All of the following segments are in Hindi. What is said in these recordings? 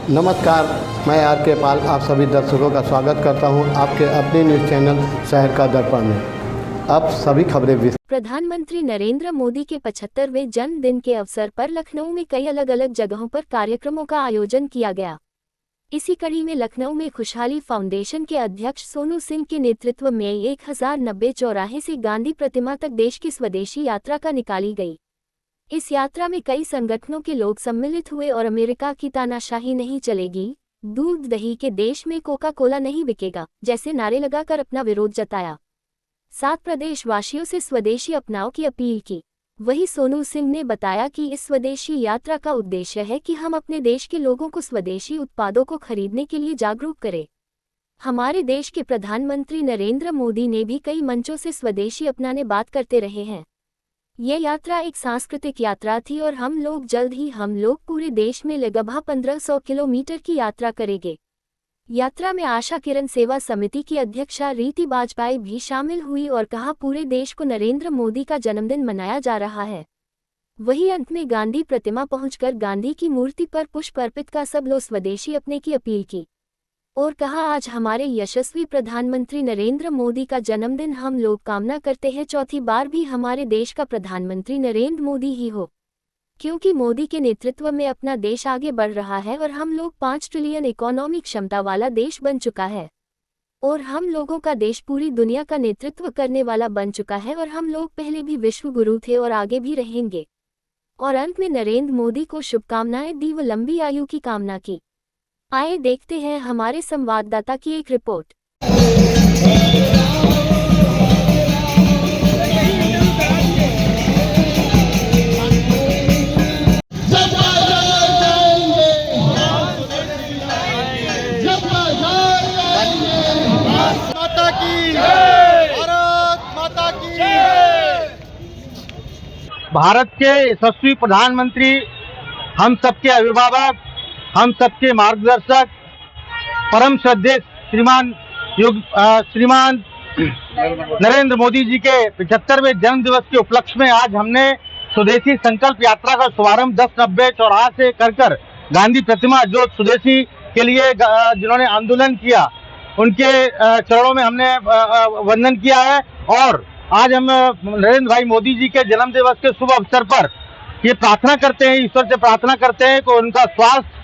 नमस्कार, मैं आर के पाल आप सभी दर्शकों का स्वागत करता हूं आपके अपने न्यूज़ चैनल शहर का दर्पण में। अब सभी खबरें। प्रधानमंत्री नरेंद्र मोदी के 75वें जन्मदिन के अवसर पर लखनऊ में कई अलग अलग जगहों पर कार्यक्रमों का आयोजन किया गया। इसी कड़ी में लखनऊ में खुशहाली फाउंडेशन के अध्यक्ष सोनू सिंह के नेतृत्व में 1090 चौराहे से गांधी प्रतिमा तक देश की स्वदेशी यात्रा का निकाली गई। इस यात्रा में कई संगठनों के लोग सम्मिलित हुए और अमेरिका की तानाशाही नहीं चलेगी, दूध दही के देश में कोका कोला नहीं बिकेगा जैसे नारे लगाकर अपना विरोध जताया। 7 प्रदेशवासियों से स्वदेशी अपनाओ की अपील की। वहीं सोनू सिंह ने बताया कि इस स्वदेशी यात्रा का उद्देश्य है कि हम अपने देश के लोगों को स्वदेशी उत्पादों को खरीदने के लिए जागरूक करें। हमारे देश के प्रधानमंत्री नरेंद्र मोदी ने भी कई मंचों से स्वदेशी अपनाने बात करते रहे हैं। ये यात्रा एक सांस्कृतिक यात्रा थी और हम लोग पूरे देश में लगभग 1500 किलोमीटर की यात्रा करेंगे। यात्रा में आशा किरण सेवा समिति की अध्यक्षा रीति वाजपेयी भी शामिल हुई और कहा पूरे देश को नरेंद्र मोदी का जन्मदिन मनाया जा रहा है। वहीं अंत में गांधी प्रतिमा पहुंचकर गांधी की मूर्ति पर पुष्प अर्पित कर सब लोग स्वदेशी अपने की अपील की और कहा आज हमारे यशस्वी प्रधानमंत्री नरेंद्र मोदी का जन्मदिन। हम लोग कामना करते हैं चौथी बार भी हमारे देश का प्रधानमंत्री नरेंद्र मोदी ही हो, क्योंकि मोदी के नेतृत्व में अपना देश आगे बढ़ रहा है और हम लोग 5 ट्रिलियन इकोनॉमिक क्षमता वाला देश बन चुका है और हम लोगों का देश पूरी दुनिया का नेतृत्व करने वाला बन चुका है और हम लोग पहले भी विश्व गुरु थे और आगे भी रहेंगे। और अंत में नरेंद्र मोदी को शुभकामनाएं दी व लंबी आयु की कामना की। आइए देखते हैं हमारे संवाददाता की एक रिपोर्ट। माता की भारत माता की। भारत के यशस्वी प्रधानमंत्री, हम सबके अभिभावक, हम सबके मार्गदर्शक, परम श्रद्धेय श्रीमान नरेंद्र मोदी जी के 75वें जन्म दिवस के उपलक्ष्य में आज हमने स्वदेशी संकल्प यात्रा का शुभारंभ 1090 चौराहा से कर गांधी प्रतिमा, जो स्वदेशी के लिए जिन्होंने आंदोलन किया, उनके चरणों में हमने वंदन किया है। और आज हम नरेंद्र भाई मोदी जी के जन्म दिवस के शुभ अवसर पर ये प्रार्थना करते हैं, ईश्वर से प्रार्थना करते हैं कि उनका स्वास्थ्य,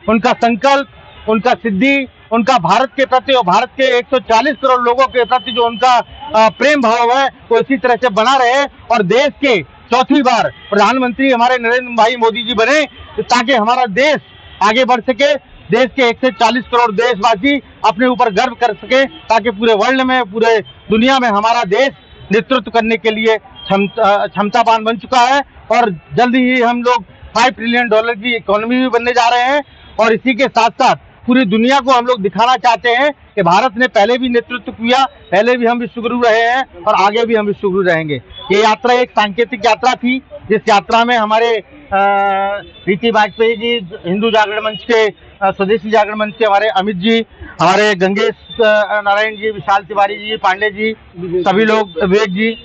उनका संकल्प, उनका सिद्धि, उनका भारत के प्रति और भारत के 140 करोड़ लोगों के प्रति जो उनका प्रेम भाव है वो इसी तरह से बना रहे और देश के चौथी बार प्रधानमंत्री हमारे नरेंद्र भाई मोदी जी बने, ताकि हमारा देश आगे बढ़ सके, देश के 140 करोड़ देशवासी अपने ऊपर गर्व कर सके, ताकि पूरे वर्ल्ड में, पूरे दुनिया में हमारा देश नेतृत्व करने के लिए क्षमतावान बन चुका है। और जल्दी ही हम लोग $5 ट्रिलियन की इकोनॉमी भी बनने जा रहे हैं। और इसी के साथ साथ पूरी दुनिया को हम लोग दिखाना चाहते हैं कि भारत ने पहले भी नेतृत्व किया, पहले भी हम विश्वगुरु रहे हैं और आगे भी हम विश्वगुरु रहेंगे। ये यात्रा एक सांकेतिक यात्रा थी, जिस यात्रा में हमारे रीति वाजपेयी जी, हिंदू जागरण मंच के, स्वदेशी जागरण मंच के हमारे अमित जी, हमारे गंगेश नारायण जी, विशाल तिवारी जी, पांडे जी, सभी लोग, विवेक जी,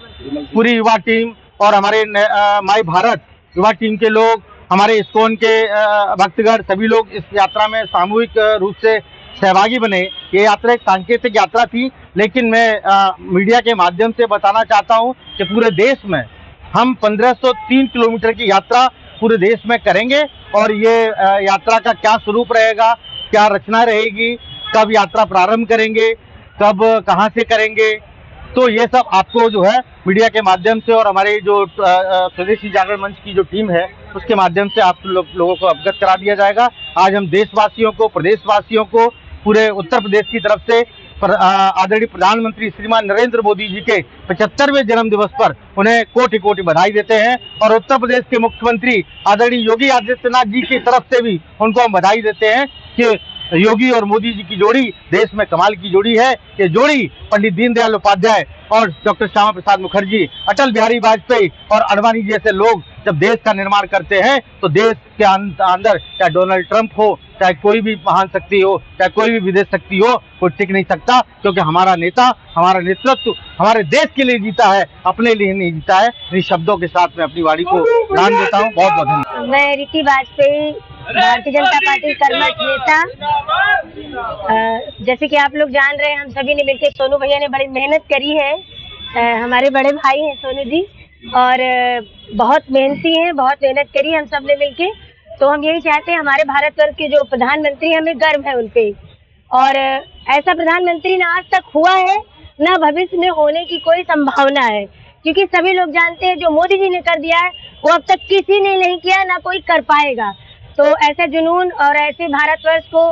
पूरी युवा टीम और हमारे माई भारत युवा टीम के लोग, हमारे इस्कॉन के भक्तगण, सभी लोग इस यात्रा में सामूहिक रूप से सहभागी बने। ये यात्रा एक सांकेतिक यात्रा थी, लेकिन मैं मीडिया के माध्यम से बताना चाहता हूँ कि पूरे देश में हम 1503 किलोमीटर की यात्रा पूरे देश में करेंगे। और ये यात्रा का क्या स्वरूप रहेगा, क्या रचना रहेगी, कब यात्रा प्रारंभ करेंगे, कब कहाँ से करेंगे, तो ये सब आपको जो है मीडिया के माध्यम से और हमारे जो स्वदेशी जागरण मंच की जो टीम है उसके माध्यम से आप लोगों को अवगत करा दिया जाएगा। आज हम देशवासियों को, प्रदेशवासियों को, पूरे उत्तर प्रदेश की तरफ से आदरणीय प्रधानमंत्री श्रीमान नरेंद्र मोदी जी के 75वें जन्म दिवस पर उन्हें कोटि कोटि बधाई देते हैं। और उत्तर प्रदेश के मुख्यमंत्री आदरणीय योगी आदित्यनाथ जी की तरफ से भी उनको हम बधाई देते हैं कि योगी और मोदी जी की जोड़ी देश में कमाल की जोड़ी है। ये जोड़ी पंडित दीनदयाल उपाध्याय और डॉक्टर श्यामा प्रसाद मुखर्जी, अटल बिहारी वाजपेयी और अडवाणी जैसे लोग जब देश का निर्माण करते हैं तो देश के अंदर चाहे डोनाल्ड ट्रंप हो, चाहे कोई भी महान शक्ति हो, चाहे कोई भी विदेश शक्ति हो, कोई टिक नहीं सकता, क्योंकि हमारा नेता, हमारा नेतृत्व हमारे देश के लिए जीता है, अपने लिए नहीं जीता है। इन शब्दों के साथ मैं अपनी वाणी को दान देता हूँ। बहुत बहुत धन्यवाद। मैं रीति वाजपेयी भारतीय जनता पार्टी कर्मठ नेता। जैसे कि आप लोग जान रहे हैं, हम सभी ने मिलकर, सोनू भैया ने बड़ी मेहनत करी है। हमारे बड़े भाई हैं सोनू जी, और बहुत मेहनती हैं, बहुत मेहनत करी हम सब ने मिलके। तो हम यही चाहते हैं, हमारे भारतवर्ष के जो प्रधानमंत्री, हमें गर्व है उन पे, और ऐसा प्रधानमंत्री ना आज तक हुआ है, ना भविष्य में होने की कोई संभावना है, क्योंकि सभी लोग जानते हैं जो मोदी जी ने कर दिया है वो अब तक किसी ने नहीं किया, ना कोई कर पाएगा। तो ऐसे जुनून और ऐसे भारतवर्ष को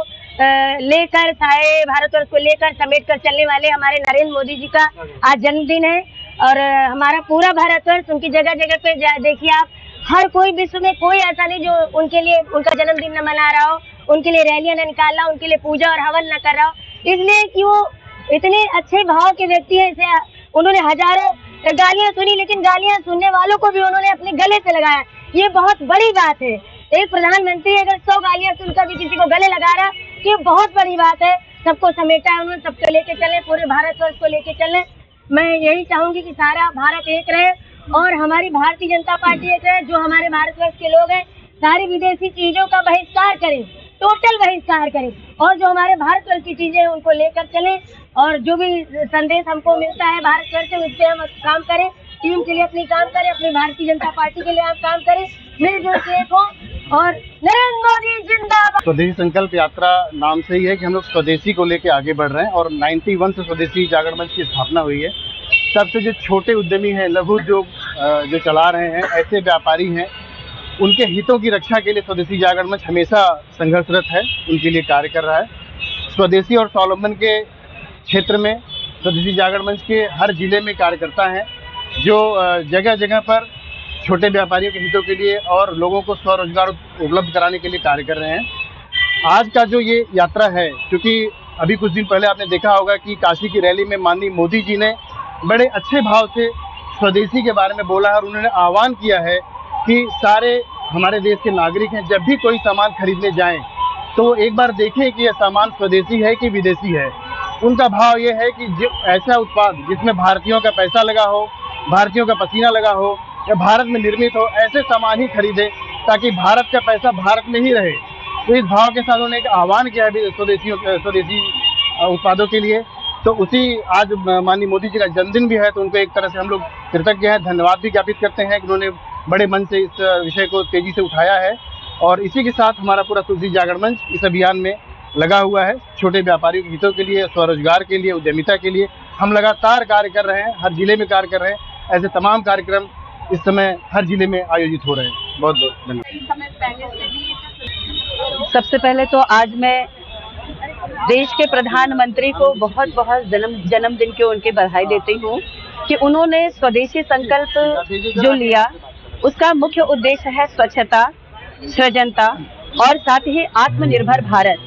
लेकर, सारे भारतवर्ष को लेकर समेट कर चलने वाले हमारे नरेंद्र मोदी जी का आज जन्मदिन है। और हमारा पूरा भारतवर्ष, उनकी जगह जगह पे देखिए आप, हर कोई विश्व में कोई ऐसा नहीं जो उनके लिए उनका जन्मदिन न मना रहा हो, उनके लिए रैलियां न निकाल रहा हो, उनके लिए पूजा और हवन न कर रहा हो, इसलिए कि वो इतने अच्छे भाव के व्यक्ति है। इसे उन्होंने हजारों गालियां सुनी, लेकिन गालियां सुनने वालों को भी उन्होंने अपने गले से लगाया। ये बहुत बड़ी बात है। एक प्रधानमंत्री अगर 100 गालियां सुनकर भी किसी को गले लगा रहा, ये बहुत बड़ी बात है। सबको समेटा है उन्होंने, सबको लेके चले, पूरे भारतवर्ष को लेके चले। मैं यही चाहूंगी कि सारा भारत एक रहे और हमारी भारतीय जनता पार्टी एक रहे। जो हमारे भारतवर्ष के लोग हैं, सारी विदेशी चीजों का बहिष्कार करें, टोटल बहिष्कार करें, और जो हमारे भारतवर्ष की चीजें हैं उनको लेकर चलें। और जो भी संदेश हमको मिलता है भारतवर्ष से, उस पर हम काम करें, टीम के लिए अपनी काम करें, अपनी भारतीय जनता पार्टी के लिए हम काम करें, मिलजुल के एक हो। और नरेंद्र मोदी जिंदाबाद। स्वदेशी संकल्प यात्रा नाम से ही है कि हम लोग स्वदेशी को लेके आगे बढ़ रहे हैं, और 91 से स्वदेशी जागरण मंच की स्थापना हुई है। सबसे जो छोटे उद्यमी हैं, लघु उद्योग जो चला रहे हैं, ऐसे व्यापारी हैं, उनके हितों की रक्षा के लिए स्वदेशी जागरण मंच हमेशा संघर्षरत है, उनके लिए कार्य कर रहा है। स्वदेशी और स्वावलंबन के क्षेत्र में स्वदेशी जागरण मंच के हर जिले में कार्यकर्ता हैं, जो जगह जगह पर छोटे व्यापारियों के हितों के लिए और लोगों को स्वरोजगार उपलब्ध कराने के लिए कार्य कर रहे हैं। आज का जो ये यात्रा है, क्योंकि अभी कुछ दिन पहले आपने देखा होगा कि काशी की रैली में माननीय मोदी जी ने बड़े अच्छे भाव से स्वदेशी के बारे में बोला है, और उन्होंने आह्वान किया है कि सारे हमारे देश के नागरिक हैं, जब भी कोई सामान खरीदने जाएं तो एक बार देखें कि यह सामान स्वदेशी है कि विदेशी है। उनका भाव ये है कि जो ऐसा उत्पाद जिसमें भारतीयों का पैसा लगा हो, भारतीयों का पसीना लगा हो, या भारत में निर्मित हो, ऐसे सामान ही खरीदे, ताकि भारत का पैसा भारत में ही रहे। तो इस भाव के साथ उन्होंने एक आह्वान किया है स्वदेशी उत्पादों के लिए। तो उसी आज माननीय मोदी जी का जन्मदिन भी है, तो उनको एक तरह से हम लोग कृतज्ञ हैं, धन्यवाद भी ज्ञापित करते हैं कि उन्होंने बड़े मन से इस विषय को तेजी से उठाया है। और इसी के साथ हमारा पूरा स्वदेशी जागरण मंच इस अभियान में लगा हुआ है। छोटे व्यापारियों के हितों के लिए, स्वरोजगार के लिए, उद्यमिता के लिए हम लगातार कार्य कर रहे हैं, हर जिले में कार्य कर रहे हैं। ऐसे तमाम कार्यक्रम इस समय हर जिले में आयोजित हो रहे हैं। बहुत बहुत धन्यवाद। सबसे पहले तो आज मैं देश के प्रधानमंत्री को बहुत बहुत जन्मदिन की उनकी बधाई देती हूँ कि उन्होंने स्वदेशी संकल्प जो लिया, उसका मुख्य उद्देश्य है स्वच्छता, सृजनता और साथ ही आत्मनिर्भर भारत।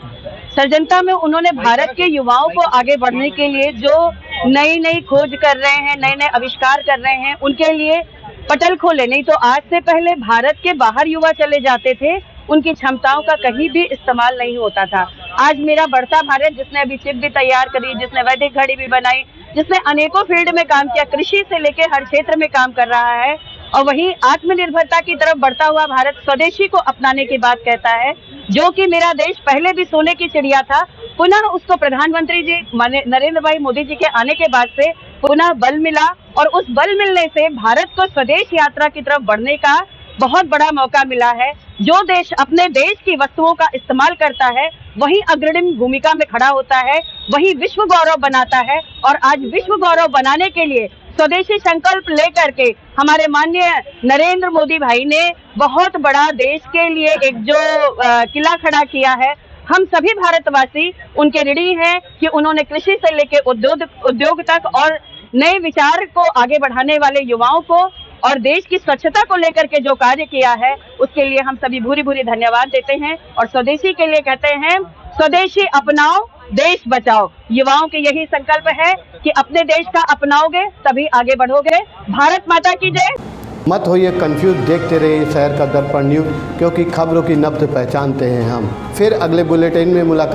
सृजनता में उन्होंने भारत के युवाओं को आगे बढ़ने के लिए जो नई नई खोज कर रहे हैं, नए नए आविष्कार कर रहे हैं, उनके लिए पटल खोले। नहीं तो आज से पहले भारत के बाहर युवा चले जाते थे, उनकी क्षमताओं का कहीं भी इस्तेमाल नहीं होता था। आज मेरा बढ़ता भारत, जिसने अभी चिप भी तैयार करी, जिसने वैदिक घड़ी भी बनाई, जिसने अनेकों फील्ड में काम किया, कृषि से लेके हर क्षेत्र में काम कर रहा है, और वहीं आत्मनिर्भरता की तरफ बढ़ता हुआ भारत स्वदेशी को अपनाने की बात कहता है। जो कि मेरा देश पहले भी सोने की चिड़िया था, पुनः उसको प्रधानमंत्री जी नरेंद्र भाई मोदी जी के आने के बाद से पुनः बल मिला, और उस बल मिलने से भारत को स्वदेश यात्रा की तरफ बढ़ने का बहुत बड़ा मौका मिला है। जो देश अपने देश की वस्तुओं का इस्तेमाल करता है, वही अग्रणी भूमिका में खड़ा होता है, वही विश्व गौरव बनाता है। और आज विश्व गौरव बनाने के लिए स्वदेशी संकल्प लेकर के हमारे माननीय नरेंद्र मोदी भाई ने बहुत बड़ा देश के लिए एक जो किला खड़ा किया है। हम सभी भारतवासी उनके ऋणी हैं कि उन्होंने कृषि से लेकर उद्योग तक और नए विचार को आगे बढ़ाने वाले युवाओं को और देश की स्वच्छता को लेकर के जो कार्य किया है, उसके लिए हम सभी भूरी भूरी धन्यवाद देते हैं। और स्वदेशी के लिए कहते हैं, स्वदेशी अपनाओ, देश बचाओ। युवाओं के यही संकल्प है कि अपने देश का अपनाओगे तभी आगे बढ़ोगे। भारत माता की जय। मत होइए कंफ्यूज, देखते रहिए शहर का दर्पण न्यूज़, क्योंकि खबरों की नब्ज पहचानते हैं हम। फिर अगले बुलेटिन में मुलाकात